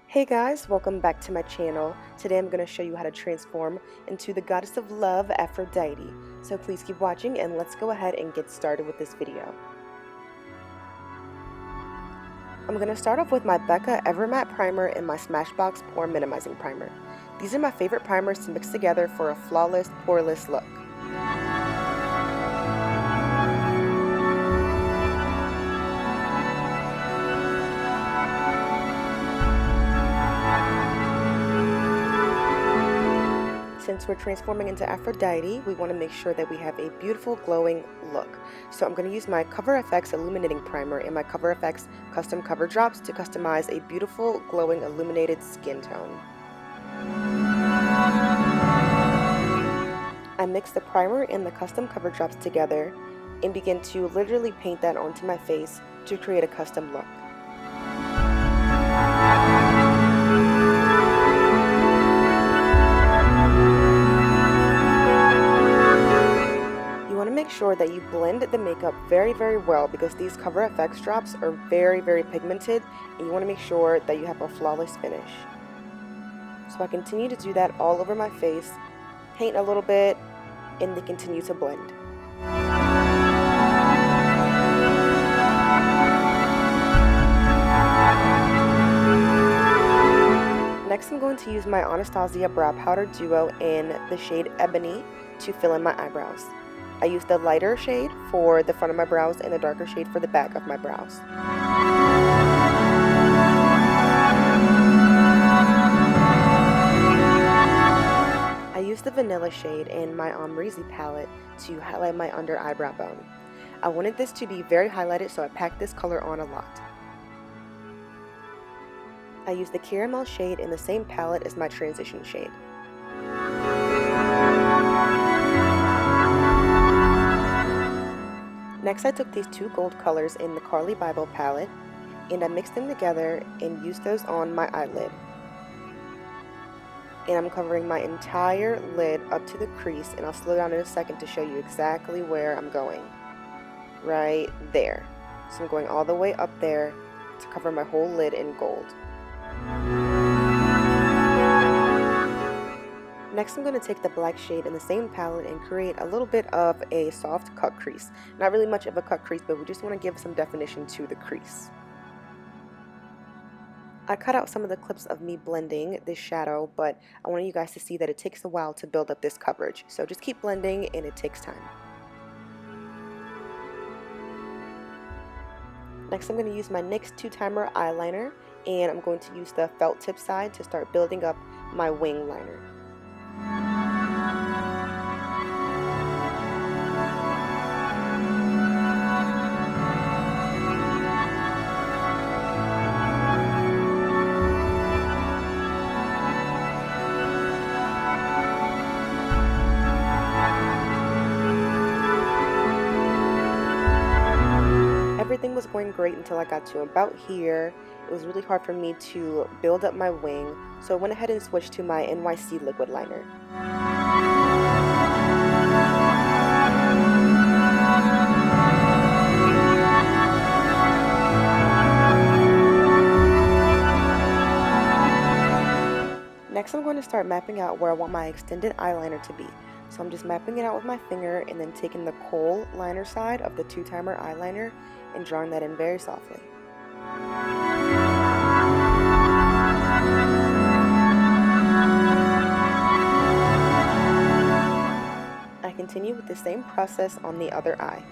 Hey guys, welcome back to my channel. Today I'm going to show you how to transform into the goddess of love, Aphrodite. So please keep watching and let's go ahead and get started with this video. I'm going to start off with my Becca Ever Matte Primer and my Smashbox Pore Minimizing Primer. These are my favorite primers to mix together for a flawless, poreless look. Since we're transforming into Aphrodite, we want to make sure that we have a beautiful glowing look. So I'm going to use my CORRECTOR Illuminating Primer and my CORRECTOR Custom Cover Drops to customize a beautiful glowing illuminated skin tone. I mix the primer and the custom cover drops together and begin to literally paint that onto my face to create a custom look. Make sure that you blend the makeup very well because these CORRECTOR drops are very pigmented and you want to make sure that you have a flawless finish. So I continue to do that all over my face, paint a little bit, and then continue to blend. Next I'm going to use my Anastasia Brow Powder Duo in the shade Ebony to fill in my eyebrows. I use the lighter shade for the front of my brows and the darker shade for the back of my brows. I use the vanilla shade in my Amrezy palette to highlight my under eyebrow bone. I wanted this to be very highlighted, so I packed this color on a lot. I use the caramel shade in the same palette as my transition shade. Next, I took these two gold colors in the Carli Bybel palette and I mixed them together and used those on my eyelid. And I'm covering my entire lid up to the crease, and I'll slow down in a second to show you exactly where I'm going. Right there. So I'm going all the way up there to cover my whole lid in gold. Next I'm going to take the black shade in the same palette and create a little bit of a soft cut crease. Not really much of a cut crease, but we just want to give some definition to the crease. I cut out some of the clips of me blending this shadow, but I want you guys to see that it takes a while to build up this coverage. So just keep blending and it takes time. Next I'm going to use my NYX Two Timer Eyeliner and I'm going to use the felt tip side to start building up my wing liner. Everything was going great until I got to about here. It was really hard for me to build up my wing, so I went ahead and switched to my NYC Liquid Liner. Next I'm going to start mapping out where I want my extended eyeliner to be. So I'm just mapping it out with my finger and then taking the kohl liner side of the Two Timer Eyeliner and drawing that in very softly. I continue with the same process on the other eye.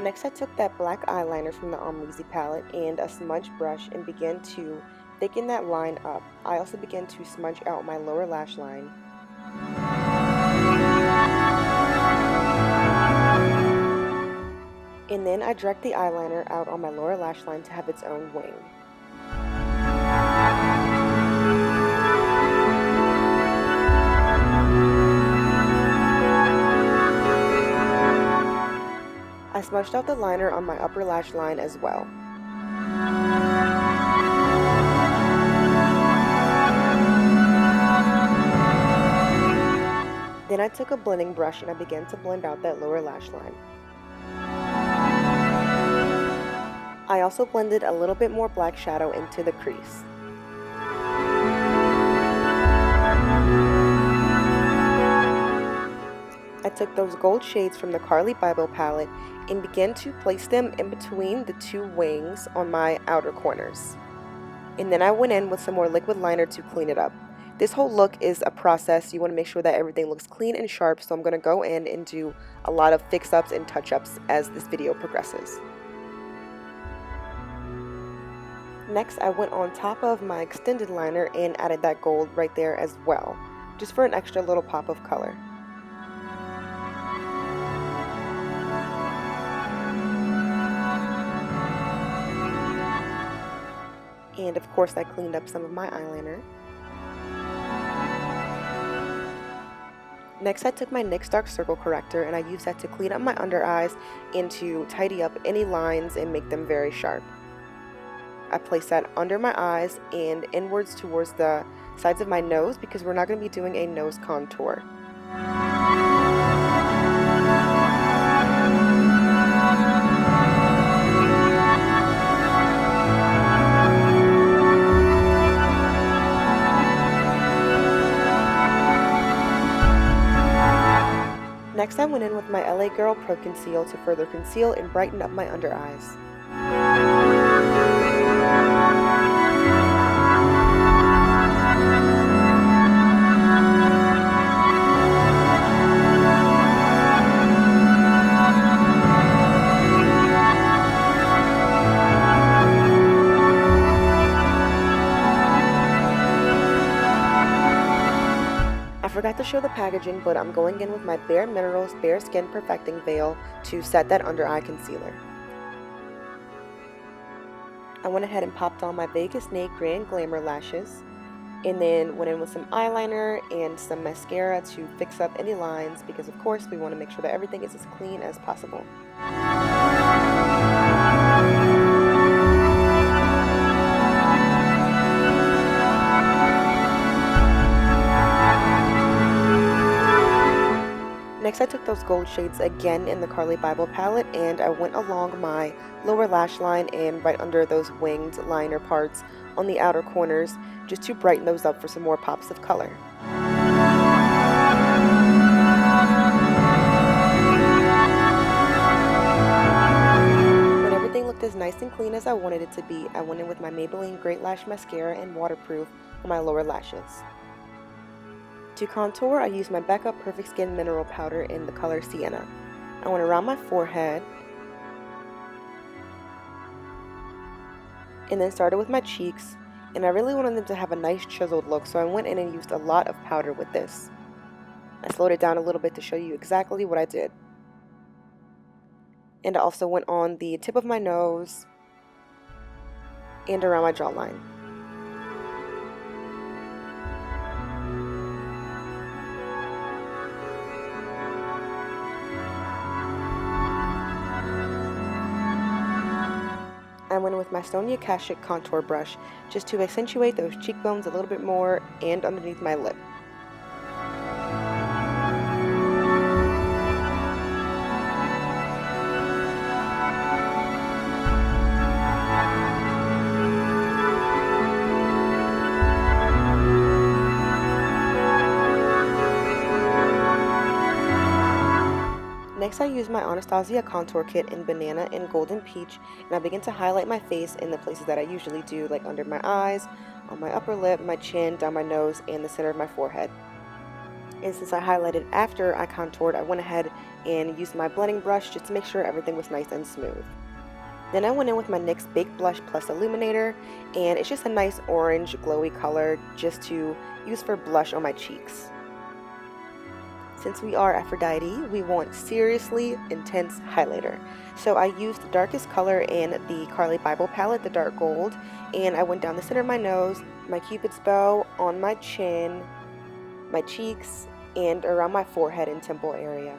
Next I took that black eyeliner from the Amrezy palette and a smudge brush and began to thicken that line up. I also began to smudge out my lower lash line. And then I dragged the eyeliner out on my lower lash line to have its own wing. I smudged out the liner on my upper lash line as well. then I took a blending brush and I began to blend out that lower lash line. I also blended a little bit more black shadow into the crease. I took those gold shades from the Carli Bybel palette and began to place them in between the two wings on my outer corners. And then I went in with some more liquid liner to clean it up. This whole look is a process. You want to make sure that everything looks clean and sharp, so I'm going to go in and do a lot of fix-ups and touch-ups as this video progresses. Next, I went on top of my extended liner and added that gold right there as well, just for an extra little pop of color. And of course, I cleaned up some of my eyeliner. Next, I took my NYX Dark Circle Corrector and I used that to clean up my under eyes and to tidy up any lines and make them very sharp. I placed that under my eyes and inwards towards the sides of my nose because we're not going to be doing a nose contour. Next, I went in with my LA Girl Pro Conceal to further conceal and brighten up my under eyes. I forgot to show the packaging, but I'm going in with my bareMinerals Bare Skin Perfecting Veil to set that under eye concealer. I went ahead and popped on my Vegas Nay Grand Glamour lashes, and then went in with some eyeliner and some mascara to fix up any lines because of course we want to make sure that everything is as clean as possible. Next, I took those gold shades again in the Carli Bybel palette and I went along my lower lash line and right under those winged liner parts on the outer corners just to brighten those up for some more pops of color. When everything looked as nice and clean as I wanted it to be, I went in with my Maybelline Great Lash Mascara and waterproof on my lower lashes. To contour, I used my Becca Perfect Skin Mineral Powder in the color Sienna. I went around my forehead and then started with my cheeks, and I really wanted them to have a nice chiseled look, so I went in and used a lot of powder with this. I slowed it down a little bit to show you exactly what I did. And I also went on the tip of my nose and around my jawline. I went in with my Sonia Kashuk contour brush just to accentuate those cheekbones a little bit more and underneath my lip. Next, I used my Anastasia contour kit in Banana and Golden Peach, and I began to highlight my face in the places that I usually do, like under my eyes, on my upper lip, my chin, down my nose, and the center of my forehead. And since I highlighted after I contoured, I went ahead and used my blending brush just to make sure everything was nice and smooth. Then I went in with my NYX Baked Blush Plus Illuminator, and it's just a nice orange glowy color just to use for blush on my cheeks. Since we are Aphrodite, we want seriously intense highlighter. So I used the darkest color in the Carli Bybel palette, the dark gold, and I went down the center of my nose, my cupid's bow, on my chin, my cheeks, and around my forehead and temple area.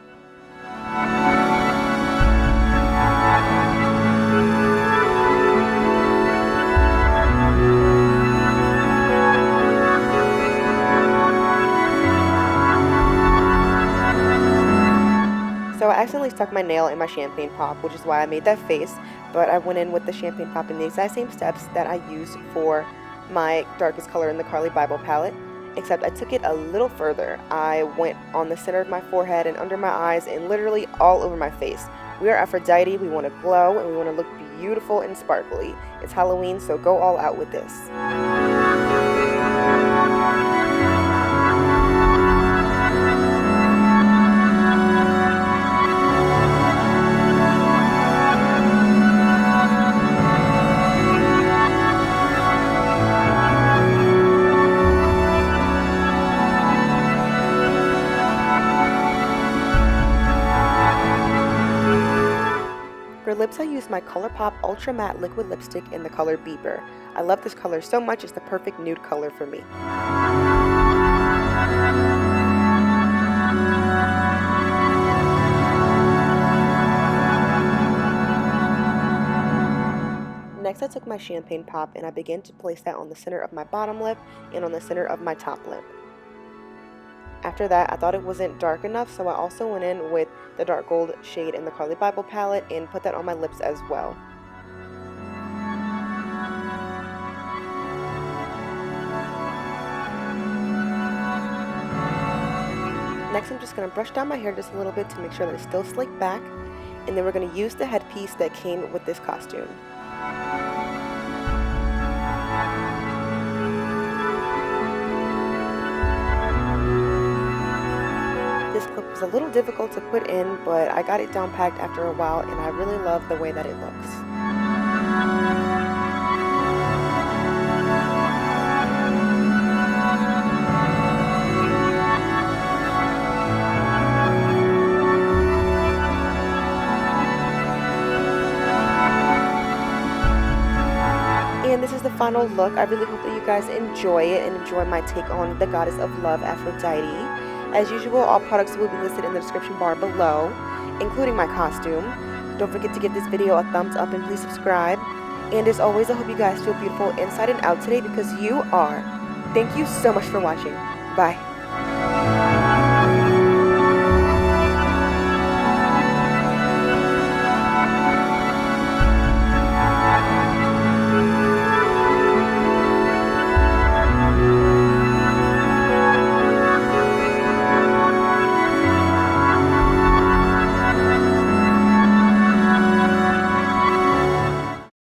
broke my nail in my champagne pop, which is why I made that face, but I went in with the champagne pop in the exact same steps that I used for my darkest color in the Carli Bybel palette, except I took it a little further. I went on the center of my forehead and under my eyes and literally all over my face. We are Aphrodite, we want to glow and we want to look beautiful and sparkly. It's Halloween, so go all out with this. For lips, I used my ColourPop Ultra Matte Liquid Lipstick in the color Bybel. I love this color so much, it's the perfect nude color for me. Next, I took my champagne pop and I began to place that on the center of my bottom lip and on the center of my top lip. After that, I thought it wasn't dark enough, so I also went in with the dark gold shade in the Carli Bybel palette and put that on my lips as well. Next, I'm just going to brush down my hair just a little bit to make sure that it's still slicked back, and then we're going to use the headpiece that came with this costume. This clip was a little difficult to put in, but I got it down packed after a while and I really love the way that it looks. And this is the final look. I really hope that you guys enjoy it and enjoy my take on the goddess of love, Aphrodite. As usual, all products will be listed in the description bar below, including my costume. Don't forget to give this video a thumbs up and please subscribe. And as always, I hope you guys feel beautiful inside and out today because you are. Thank you so much for watching. Bye.